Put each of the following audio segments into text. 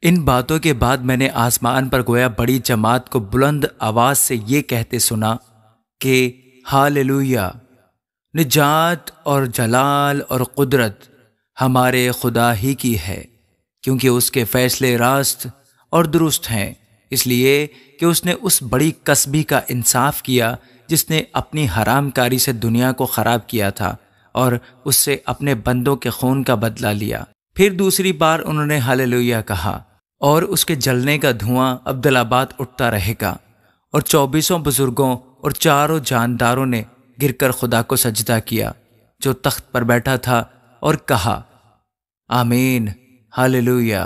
ان باتوں کے بعد میں نے آسمان پر گویا بڑی جماعت کو بلند آواز سے یہ کہتے سنا کہ ہاللویا، نجات اور جلال اور قدرت ہمارے خدا ہی کی ہے، کیونکہ اس کے فیصلے راست اور درست ہیں، اس لیے کہ اس نے اس بڑی کسبی کا انصاف کیا جس نے اپنی حرام کاری سے دنیا کو خراب کیا تھا اور اس سے اپنے بندوں کے خون کا بدلہ لیا۔ پھر دوسری بار انہوں نے ہاللویا کہا، اور اس کے جلنے کا دھواں عبدالآباد اٹھتا رہے گا، اور 24 بزرگوں اور چاروں جانداروں نے گر کر خدا کو سجدہ کیا جو تخت پر بیٹھا تھا، اور کہا آمین، ہاللویا۔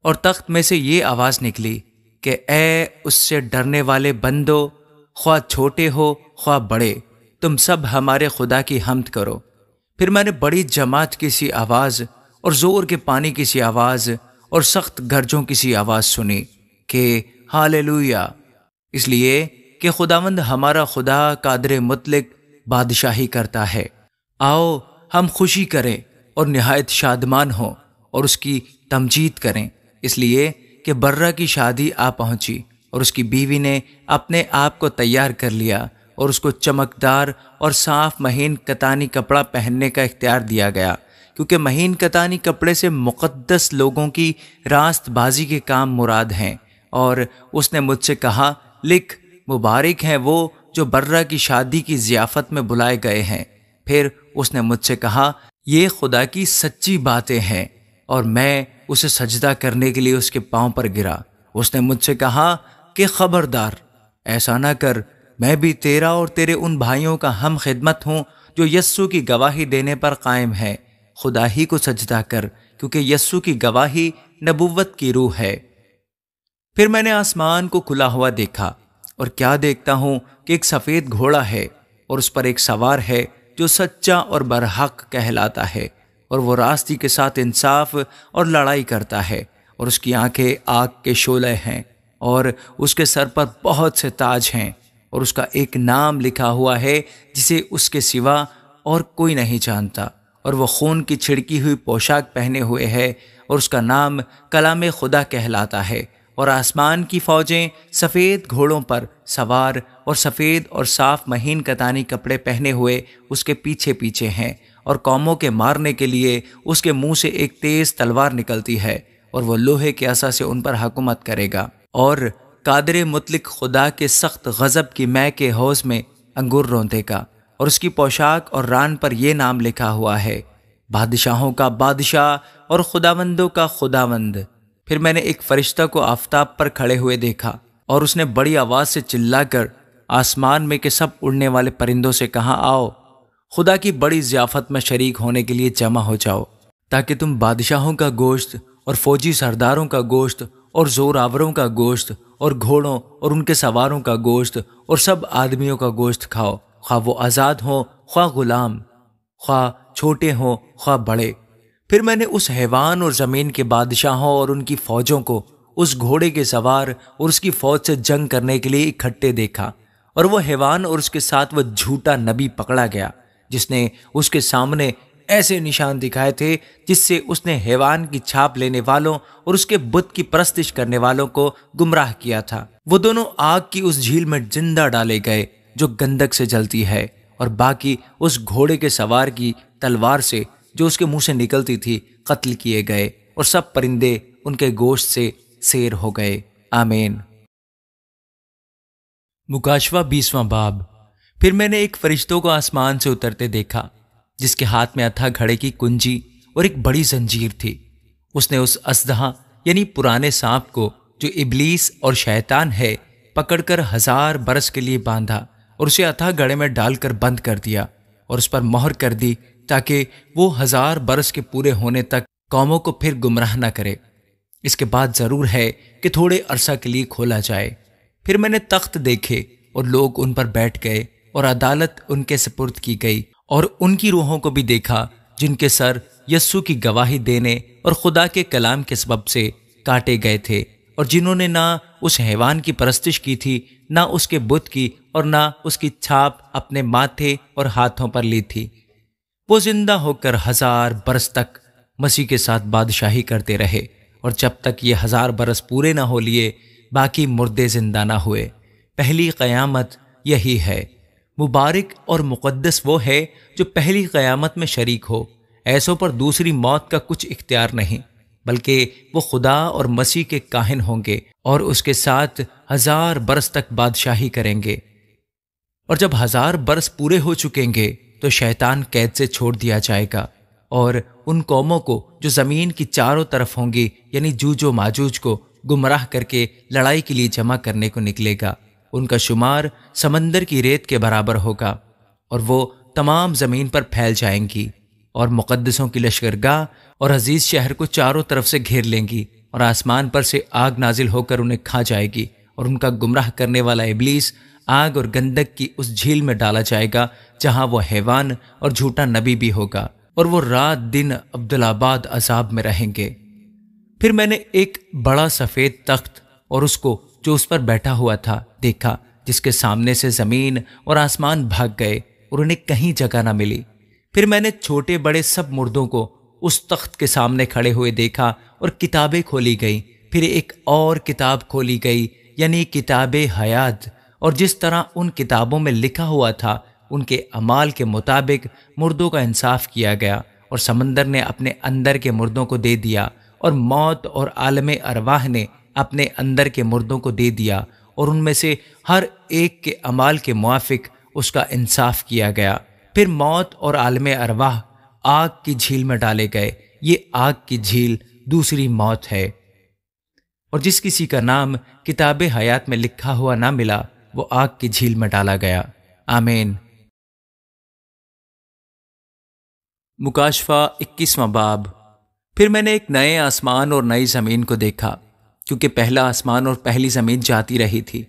اور تخت میں سے یہ آواز نکلی کہ اے اس سے ڈرنے والے بندو، خواہ چھوٹے ہو خواہ بڑے، تم سب ہمارے خدا کی حمد کرو۔ پھر میں نے بڑی جماعت کی سی آواز اور زور کے پانی کی سی آواز اور سخت گرجوں کی سی آواز سنی کہ ہاللویا، اس لیے کہ خداوند ہمارا خدا قادر مطلق بادشاہی کرتا ہے۔ آؤ ہم خوشی کریں اور نہایت شادمان ہوں اور اس کی تمجید کریں، اس لیے کہ برہ کی شادی آ پہنچی اور اس کی بیوی نے اپنے آپ کو تیار کر لیا، اور اس کو چمکدار اور صاف مہین کتانی کپڑا پہننے کا اختیار دیا گیا، کیونکہ مہین کتانی کپڑے سے مقدس لوگوں کی راست بازی کے کام مراد ہیں۔ اور اس نے مجھ سے کہا، لکھ، مبارک ہیں وہ جو برہ کی شادی کی ضیافت میں بلائے گئے ہیں۔ پھر اس نے مجھ سے کہا، یہ خدا کی سچی باتیں ہیں، اور میں اسے سجدہ کرنے کے لیے اس کے پاؤں پر گرا۔ اس نے مجھ سے کہا کہ خبردار، ایسا نہ کر، میں بھی تیرا اور تیرے ان بھائیوں کا ہم خدمت ہوں جو یسوع کی گواہی دینے پر قائم ہے، خدا ہی کو سجدہ کر، کیونکہ یسوع کی گواہی نبوت کی روح ہے۔ پھر میں نے آسمان کو کھلا ہوا دیکھا، اور کیا دیکھتا ہوں کہ ایک سفید گھوڑا ہے، اور اس پر ایک سوار ہے جو سچا اور برحق کہلاتا ہے، اور وہ راستی کے ساتھ انصاف اور لڑائی کرتا ہے، اور اس کی آنکھیں آگ کے شعلے ہیں، اور اس کے سر پر بہت سے تاج ہیں، اور اس کا ایک نام لکھا ہوا ہے جسے اس کے سوا اور کوئی نہیں جانتا، اور وہ خون کی چھڑکی ہوئی پوشاک پہنے ہوئے ہے، اور اس کا نام کلام خدا کہلاتا ہے۔ اور آسمان کی فوجیں سفید گھوڑوں پر سوار اور سفید اور صاف مہین کتانی کپڑے پہنے ہوئے اس کے پیچھے پیچھے ہیں، اور قوموں کے مارنے کے لیے اس کے منہ سے ایک تیز تلوار نکلتی ہے، اور وہ لوہے کے عصا سے ان پر حکومت کرے گا، اور قادر مطلق خدا کے سخت غضب کی مے کے حوض میں انگور روندے گا، اور اس کی پوشاک اور ران پر یہ نام لکھا ہوا ہے، بادشاہوں کا بادشاہ اور خداوندوں کا خداوند۔ پھر میں نے ایک فرشتہ کو آفتاب پر کھڑے ہوئے دیکھا، اور اس نے بڑی آواز سے چلا کر آسمان میں کے سب اڑنے والے پرندوں سے کہا، آؤ خدا کی بڑی ضیافت میں شریک ہونے کے لیے جمع ہو جاؤ، تاکہ تم بادشاہوں کا گوشت اور فوجی سرداروں کا گوشت اور زور آوروں کا گوشت اور گھوڑوں اور ان کے سواروں کا گوشت اور سب آدمیوں کا گوشت کھاؤ، خواہ وہ آزاد ہوں خواہ غلام، خواہ چھوٹے ہوں خواہ بڑے۔ پھر میں نے اس حیوان اور زمین کے بادشاہوں اور ان کی فوجوں کو اس گھوڑے کے سوار اور اس کی فوج سے جنگ کرنے کے لیے اکٹھے دیکھا، اور وہ حیوان اور اس کے ساتھ وہ جھوٹا نبی پکڑا گیا جس نے اس کے سامنے ایسے نشان دکھائے تھے جس سے اس نے حیوان کی چھاپ لینے والوں اور اس کے بت کی پرستش کرنے والوں کو گمراہ کیا تھا۔ وہ دونوں آگ کی اس جھیل میں زندہ ڈالے گئے جو گندک سے جلتی ہے، اور باقی اس گھوڑے کے سوار کی تلوار سے جو اس کے منہ سے نکلتی تھی قتل کیے گئے، اور سب پرندے ان کے گوشت سے سیر ہو گئے۔ آمین۔ مکاشفہ 20واں باب۔ پھر میں نے ایک فرشتوں کو آسمان سے اترتے دیکھا جس کے ہاتھ میں اتھا گھڑے کی کنجی اور ایک بڑی زنجیر تھی۔ اس نے اس اژدہا یعنی پرانے سانپ کو جو ابلیس اور شیطان ہے پکڑ کر 1000 برس کے لیے باندھا، اور اسے اتھا گھڑے میں ڈال کر بند کر دیا، اور اس پر مہر کر دی تاکہ وہ 1000 برس کے پورے ہونے تک قوموں کو پھر گمراہ نہ کرے۔ اس کے بعد ضرور ہے کہ تھوڑے عرصہ کے لیے کھولا جائے۔ پھر میں نے تخت دیکھے، اور لوگ ان پر بیٹھ گئے، اور عدالت ان کے سپرد کی گئی، اور ان کی روحوں کو بھی دیکھا جن کے سر یسوع کی گواہی دینے اور خدا کے کلام کے سبب سے کاٹے گئے تھے، اور جنہوں نے نہ اس حیوان کی پرستش کی تھی، نہ اس کے بت کی، اور نہ اس کی چھاپ اپنے ماتھے اور ہاتھوں پر لی تھی۔ وہ زندہ ہو کر 1000 برس تک مسیح کے ساتھ بادشاہی کرتے رہے، اور جب تک یہ 1000 برس پورے نہ ہو لیے باقی مردے زندہ نہ ہوئے۔ پہلی قیامت یہی ہے۔ مبارک اور مقدس وہ ہے جو پہلی قیامت میں شریک ہو۔ ایسوں پر دوسری موت کا کچھ اختیار نہیں، بلکہ وہ خدا اور مسیح کے کاہن ہوں گے اور اس کے ساتھ 1000 برس تک بادشاہی کریں گے۔ اور جب 1000 برس پورے ہو چکیں گے تو شیطان قید سے چھوڑ دیا جائے گا، اور ان قوموں کو جو زمین کی چاروں طرف ہوں گی، یعنی جوج و ماجوج کو گمراہ کر کے لڑائی کے لیے جمع کرنے کو نکلے گا۔ ان کا شمار سمندر کی ریت کے برابر ہوگا، اور وہ تمام زمین پر پھیل جائیں گی، اور مقدسوں کی لشکرگاہ اور عزیز شہر کو چاروں طرف سے گھیر لیں گی، اور آسمان پر سے آگ نازل ہو کر انہیں کھا جائے گی، اور ان کا گمراہ کرنے والا ابلیس آگ اور گندک کی اس جھیل میں ڈالا جائے گا جہاں وہ حیوان اور جھوٹا نبی بھی ہوگا، اور وہ رات دن عبدالآباد عذاب میں رہیں گے۔ پھر میں نے ایک بڑا سفید تخت اور اس کو جو اس پر بیٹھا ہوا تھا دیکھا، جس کے سامنے سے زمین اور آسمان بھاگ گئے اور انہیں کہیں جگہ نہ ملی۔ پھر میں نے چھوٹے بڑے سب مردوں کو اس تخت کے سامنے کھڑے ہوئے دیکھا، اور کتابیں کھولی گئیں۔ پھر ایک اور کتاب کھولی گئی، یعنی کتاب حیات، اور جس طرح ان کتابوں میں لکھا ہوا تھا ان کے اعمال کے مطابق مردوں کا انصاف کیا گیا، اور سمندر نے اپنے اندر کے مردوں کو دے دیا، اور موت اور عالم ارواح نے اپنے اندر کے مردوں کو دے دیا، اور ان میں سے ہر ایک کے اعمال کے موافق اس کا انصاف کیا گیا۔ پھر موت اور عالم ارواح آگ کی جھیل میں ڈالے گئے۔ یہ آگ کی جھیل دوسری موت ہے، اور جس کسی کا نام کتاب حیات میں لکھا ہوا نہ ملا وہ آگ کی جھیل میں ڈالا گیا۔ آمین۔ مکاشفہ 21واں باب۔ پھر میں نے ایک نئے آسمان اور نئی زمین کو دیکھا، کیونکہ پہلا آسمان اور پہلی زمین جاتی رہی تھی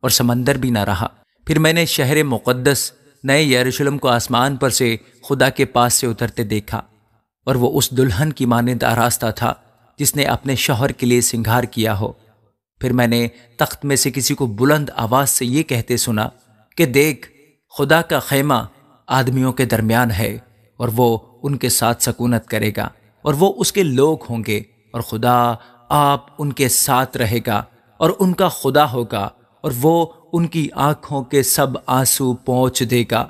اور سمندر بھی نہ رہا۔ پھر میں نے شہر مقدس نئے یروشلم کو آسمان پر سے خدا کے پاس سے اترتے دیکھا، اور وہ اس دلہن کی مانند آراستہ تھا جس نے اپنے شوہر کے لیے سنگھار کیا ہو۔ پھر میں نے تخت میں سے کسی کو بلند آواز سے یہ کہتے سنا کہ دیکھ، خدا کا خیمہ آدمیوں کے درمیان ہے، اور وہ ان کے ساتھ سکونت کرے گا، اور وہ اس کے لوگ ہوں گے، اور خدا آپ ان کے ساتھ رہے گا اور ان کا خدا ہوگا، اور وہ ان کی آنکھوں کے سب آنسو پونچھ دے گا۔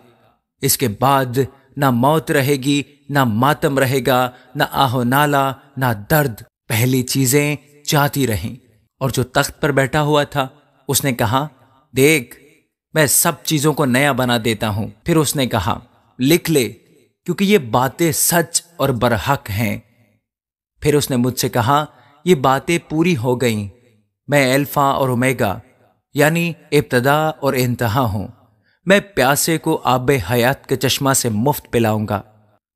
اس کے بعد نہ موت رہے گی، نہ ماتم رہے گا، نہ آہ و نالہ، نہ درد، پہلی چیزیں جاتی رہیں۔ اور جو تخت پر بیٹھا ہوا تھا اس نے کہا، دیکھ، میں سب چیزوں کو نیا بنا دیتا ہوں۔ پھر اس نے کہا، لکھ لے، کیونکہ یہ باتیں سچ اور برحق ہیں۔ پھر اس نے مجھ سے کہا، یہ باتیں پوری ہو گئیں۔ میں الفا اور اومیگا، یعنی ابتدا اور انتہا ہوں۔ میں پیاسے کو آب حیات کے چشمہ سے مفت پلاؤں گا۔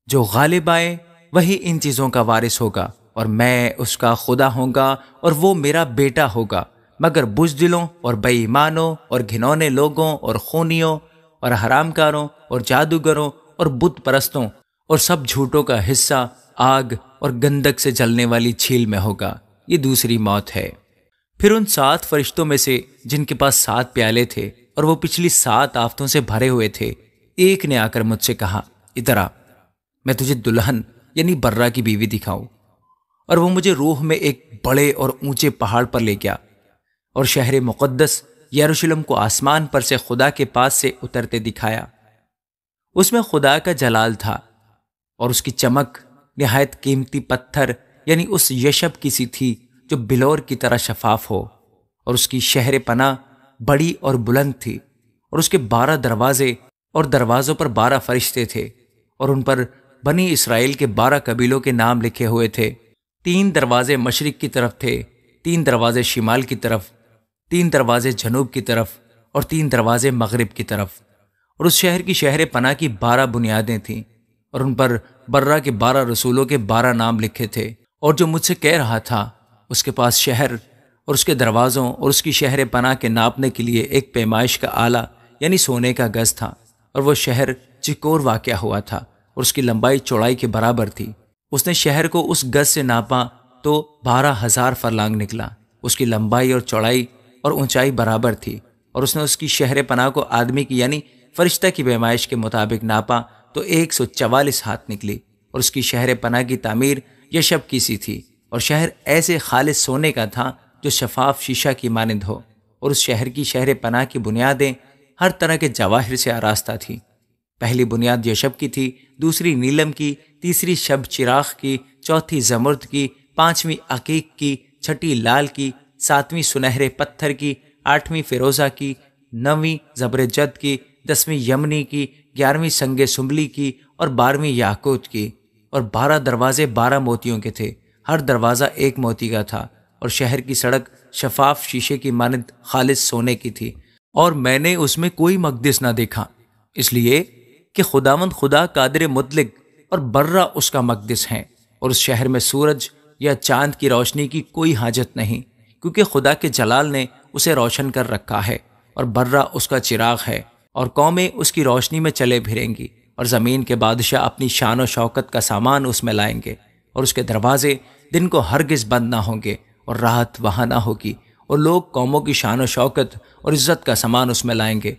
جو غالب آئے وہی ان چیزوں کا وارث ہوگا، اور میں اس کا خدا ہوں گا اور وہ میرا بیٹا ہوگا۔ مگر بزدلوں اور بے ایمانوں اور گھنونے لوگوں اور خونیوں اور حرام کاروں اور جادوگروں اور بت پرستوں اور سب جھوٹوں کا حصہ آگ اور گندک سے جلنے والی جھیل میں ہوگا۔ یہ دوسری موت ہے۔ پھر ان 7 فرشتوں میں سے جن کے پاس 7 پیالے تھے اور وہ پچھلی 7 آفتوں سے بھرے ہوئے تھے، ایک نے آ کر مجھ سے کہا، ادھر آ، میں تجھے دلہن یعنی برہ کی بیوی دکھاؤں۔ اور وہ مجھے روح میں ایک بڑے اور اونچے پہاڑ پر لے گیا، اور شہر مقدس یروشلم کو آسمان پر سے خدا کے پاس سے اترتے دکھایا۔ اس میں خدا کا جلال تھا، اور اس کی چمک نہایت قیمتی پتھر یعنی اس یشب کی سی تھی جو بلور کی طرح شفاف ہو، اور اس کی شہر پناہ بڑی اور بلند تھی، اور اس کے 12 دروازے، اور دروازوں پر 12 فرشتے تھے، اور ان پر بنی اسرائیل کے 12 قبیلوں کے نام لکھے ہوئے تھے۔ 3 دروازے مشرق کی طرف تھے، 3 دروازے شمال کی طرف، 3 دروازے جنوب کی طرف، اور 3 دروازے مغرب کی طرف۔ اور اس شہر کی شہر پناہ کی 12 بنیادیں تھیں، اور ان پر برہ کے 12 رسولوں کے 12 نام لکھے تھے۔ اور جو مجھ سے کہہ رہا تھا، اس کے پاس شہر اور اس کے دروازوں اور اس کی شہر پناہ کے ناپنے کے لیے ایک پیمائش کا آلہ یعنی سونے کا گز تھا، اور وہ شہر چکور واقع ہوا تھا، اور اس کی لمبائی چوڑائی کے برابر تھی۔ اس نے شہر کو اس گز سے ناپا تو 12,000 فرلانگ نکلا۔ اس کی لمبائی اور چوڑائی اور اونچائی برابر تھی، اور اس نے اس کی شہر پناہ کو آدمی کی یعنی فرشتہ کی پیمائش کے مطابق ناپا تو 144 ہاتھ نکلی، اور اس کی شہر پناہ کی تعمیر یشب کی سی تھی، اور شہر ایسے خالص سونے کا تھا جو شفاف شیشہ کی مانند ہو، اور اس شہر کی شہر پناہ کی بنیادیں ہر طرح کے جواہر سے آراستہ تھیں۔ پہلی بنیاد یشب کی تھی، دوسری نیلم کی، تیسری شب چراغ کی، چوتھی زمرد کی، پانچویں عقیق کی، چھٹی لال کی، ساتویں سنہرے پتھر کی، آٹھویں فیروزہ کی، نویں زبرجد کی، 10ویں یمنی کی، 11ویں سنگ سنبلی کی، اور 12ویں یاقوت کی۔ اور 12 دروازے 12 موتیوں کے تھے، ہر دروازہ ایک موتی کا تھا، اور شہر کی سڑک شفاف شیشے کی مانند خالص سونے کی تھی، اور میں نے اس میں کوئی مقدس نہ دیکھا، اس لیے کہ خداوند خدا قادر مطلق اور برہ اس کا مقدس ہیں، اور اس شہر میں سورج یا چاند کی روشنی کی کوئی حاجت نہیں، کیونکہ خدا کے جلال نے اسے روشن کر رکھا ہے، اور برہ اس کا چراغ ہے، اور قومیں اس کی روشنی میں چلے پھریں گی، اور زمین کے بادشاہ اپنی شان و شوکت کا سامان اس میں لائیں گے، اور اس کے دروازے دن کو ہرگز بند نہ ہوں گے، اور رات وہاں نہ ہوگی، اور لوگ قوموں کی شان و شوکت اور عزت کا سامان اس میں لائیں گے،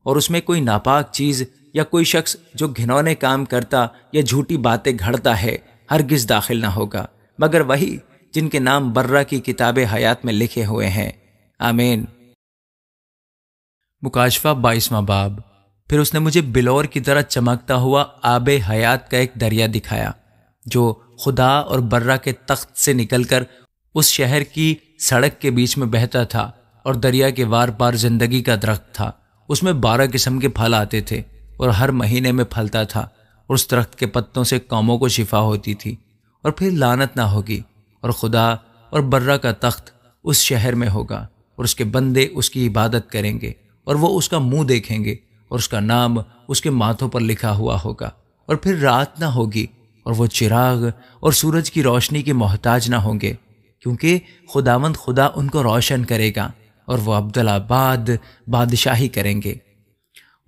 اور اس میں کوئی ناپاک چیز یا کوئی شخص جو گھنونے کام کرتا یا جھوٹی باتیں گھڑتا ہے ہرگز داخل نہ ہوگا، مگر وہی جن کے نام برہ کی کتاب حیات میں لکھے ہوئے ہیں۔ آمین۔ مکاشفہ 22واں باب۔ پھر اس نے مجھے بلور کی طرح چمکتا ہوا آب حیات کا ایک دریا دکھایا، جو خدا اور برہ کے تخت سے نکل کر اس شہر کی سڑک کے بیچ میں بہتا تھا، اور دریا کے وار پار زندگی کا درخت تھا، اس میں 12 قسم کے پھل آتے تھے، اور ہر مہینے میں پھلتا تھا، اور اس درخت کے پتوں سے قوموں کو شفا ہوتی تھی، اور پھر لعنت نہ ہوگی، اور خدا اور برہ کا تخت اس شہر میں ہوگا، اور اس کے بندے اس کی عبادت کریں گے، اور وہ اس کا منہ دیکھیں گے، اور اس کا نام اس کے ماتھوں پر لکھا ہوا ہوگا، اور پھر رات نہ ہوگی، اور وہ چراغ اور سورج کی روشنی کے محتاج نہ ہوں گے، کیونکہ خداوند خدا ان کو روشن کرے گا، اور وہ ابدالآباد بادشاہی کریں گے۔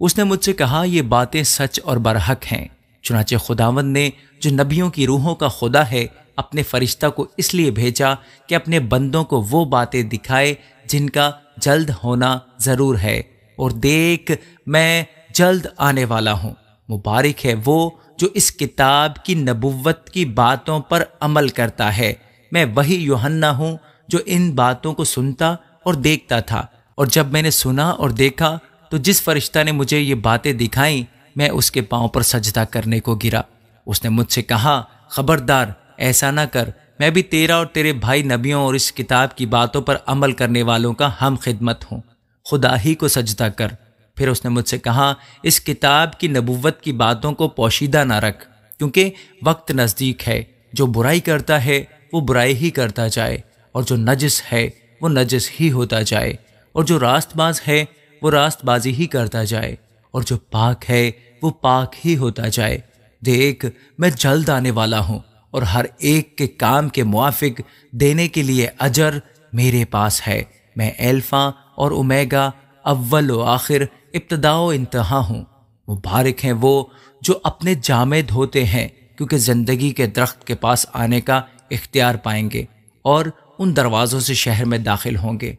اس نے مجھ سے کہا، یہ باتیں سچ اور برحق ہیں، چنانچہ خداوند نے جو نبیوں کی روحوں کا خدا ہے اپنے فرشتہ کو اس لیے بھیجا کہ اپنے بندوں کو وہ باتیں دکھائے جن کا جلد ہونا ضرور ہے، اور دیکھ میں جلد آنے والا ہوں۔ مبارک ہے وہ جو اس کتاب کی نبوت کی باتوں پر عمل کرتا ہے۔ میں وہی یوحنا ہوں جو ان باتوں کو سنتا اور دیکھتا تھا، اور جب میں نے سنا اور دیکھا تو جس فرشتہ نے مجھے یہ باتیں دکھائیں میں اس کے پاؤں پر سجدہ کرنے کو گرا۔ اس نے مجھ سے کہا، خبردار، ایسا نہ کر، میں بھی تیرا اور تیرے بھائی نبیوں اور اس کتاب کی باتوں پر عمل کرنے والوں کا ہم خدمت ہوں، خدا ہی کو سجدہ کر۔ پھر اس نے مجھ سے کہا، اس کتاب کی نبوت کی باتوں کو پوشیدہ نہ رکھ، کیونکہ وقت نزدیک ہے۔ جو برائی کرتا ہے وہ برائی ہی کرتا جائے، اور جو نجس ہے وہ نجس ہی ہوتا جائے، اور جو راست باز ہے وہ راست بازی ہی کرتا جائے، اور جو پاک ہے وہ پاک ہی ہوتا جائے۔ دیکھ میں جلد آنے والا ہوں، اور ہر ایک کے کام کے موافق دینے کے لیے اجر میرے پاس ہے۔ میں الفا اور اومیگا، اول و آخر، ابتدا و انتہا ہوں۔ مبارک ہیں وہ جو اپنے جامے دھوتے ہیں، کیونکہ زندگی کے درخت کے پاس آنے کا اختیار پائیں گے، اور ان دروازوں سے شہر میں داخل ہوں گے۔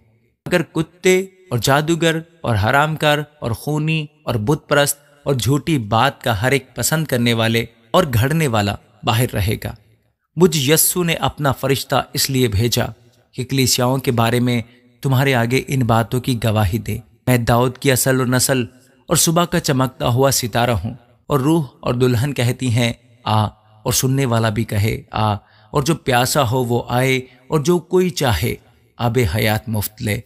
اگر کتے اور جادوگر اور حرام کار اور خونی اور بت پرست اور جھوٹی بات کا ہر ایک پسند کرنے والے اور گھڑنے والا باہر رہے گا۔ مجھ یسوع نے اپنا فرشتہ اس لیے بھیجا کہ کلیسیاؤں کے بارے میں تمہارے آگے ان باتوں کی گواہی دے۔ میں داؤد کی اصل و نسل اور صبح کا چمکتا ہوا ستارہ ہوں، اور روح اور دلہن کہتی ہیں آ، اور سننے والا بھی کہے آ، اور جو پیاسا ہو وہ آئے، اور جو کوئی چاہے آب حیات مفت لے۔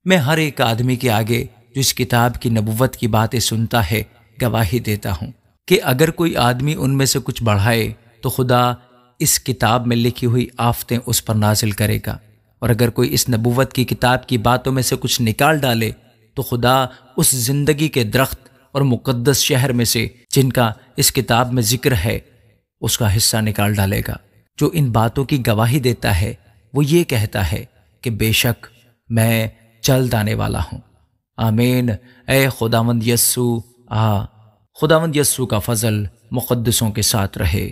میں ہر ایک آدمی کے آگے جو اس کتاب کی نبوت کی باتیں سنتا ہے گواہی دیتا ہوں کہ اگر کوئی آدمی ان میں سے کچھ بڑھائے تو خدا اس کتاب میں لکھی ہوئی آفتیں اس پر نازل کرے گا، اور اگر کوئی اس نبوت کی کتاب کی باتوں میں سے کچھ نکال ڈالے تو خدا اس زندگی کے درخت اور مقدس شہر میں سے جن کا اس کتاب میں ذکر ہے اس کا حصہ نکال ڈالے گا۔ جو ان باتوں کی گواہی دیتا ہے وہ یہ کہتا ہے کہ بے شک میں جلد آنے والا ہوں۔ آمین۔ اے خداوند یسوع آ۔ خداوند یسوع کا فضل مقدسوں کے ساتھ رہے۔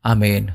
آمین۔